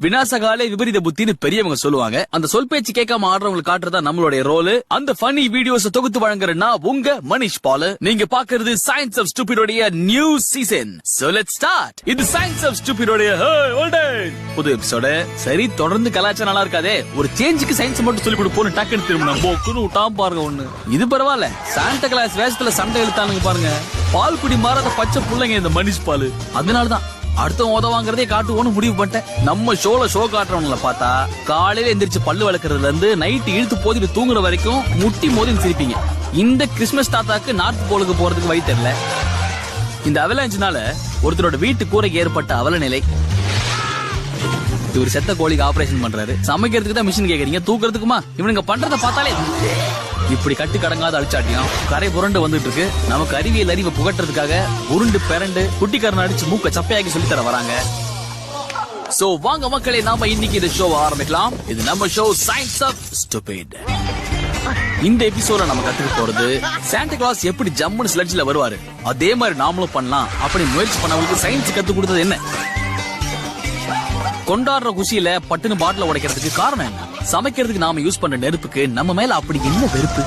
விநாசகாலே விபரீத புத்தின்னு பெரியவங்க சொல்லுவாங்க. அந்த சொல் பேச்சு கேட்காம ஆடுறவங்களுக்கு காட்டுறதா நம்மளுடைய ரோல். அந்த ஃபன்னி வீடியோஸ் தொகுத்து வழங்குறேன்னா உங்க மனிஷ் பால். நீங்க பாக்குறது சயின்ஸ் ஆஃப் ஸ்டூபிடோட new season. So let's start. இது சயின்ஸ் ஆஃப் ஸ்டூபிடோட புது எபிசோட். சரி, தொடர்ந்து கலாச்சாரம் நல்லா இருக்காதே, ஒரு சேஞ்சுக்கு சயின்ஸ் மட்டும் சொல்லி கொடுப்போம். டக்குன்னு திரும்ப போக்குன்னு விட்டாம பாருங்க. ஒண்ணு இது பரவாயில்ல, சாண்டா கிளாஸ் வேஷத்துல சண்டை இழுத்தானுங்க பாருங்க. பால் குடி மாறாத பச்சை புள்ளைங்க இந்த மனிஷ் பால். அதனாலதான் அடுத்தவங்க உதவாங்கிறதே காட்டுவோன்னு முடிவு பண்ணிட்டேன். நம்ம ஷோ காட்டுறவங்கள பார்த்தா காலையில எந்திரிச்சு பல்லு வளர்க்கறதுல இருந்து நைட்டு இழுத்து போதிட்டு தூங்குற வரைக்கும் முட்டி மோதி சிரிப்பீங்க. இந்த கிறிஸ்துமஸ் தாத்தாக்கு நார்த் போலுக்கு போறதுக்கு வழி தெரியல. இந்த அவலாஞ்சினால ஒருத்தரோட வீட்டு கூரைக்கு ஏற்பட்ட அவல நிலை. இவர் செத்த கோழிக்கு ஆபரேஷன் பண்றாரு. சமைக்கிறதுக்கு தான் மிஷின் கேக்குறீங்க, தூக்குறதுக்குமா? இவனுங்க பண்றத பார்த்தாலே இப்படி கட்டு கடங்காத அழிச்சாட்டியும் கரை புரண்டு வந்துட்டு இருக்கு. நமக்கு அறிவியல் அறிவை புகட்டுறதுக்காக உருண்டு பெரண்டு குட்டிக்காரன் அடிச்சு மூக்க சப்பையாக்கி சொல்லி தர வராங்க. சோ வாங்க மக்களே, நாம இன்னைக்கு இந்த ஷோவை ஆரம்பிக்கலாம். இது நம்ம ஷோ சயின்ஸ் ஆஃப் ஸ்டூபிட். இந்த எபிசோட நம்ம கத்துக்க போறது சாண்டா கிளாஸ் எப்படி ஜம்முன்னு ஸ்லட்ஜ்ல வருவாரு, அதே மாதிரி நாமளும் பண்ணலாம் அப்படின்னு முயற்சி பண்ணவங்களுக்கு சயின்ஸ் கத்து கொடுத்தது என்ன? கொண்டாடுற குஷியில பட்டுன்னு பாட்டில உடைக்கிறதுக்கு காரணம் என்ன? சமைக்கிறதுக்கு நாம யூஸ் பண்ற நெருப்புக்கு நம்ம மேல அப்படி என்ன வெறுப்பு?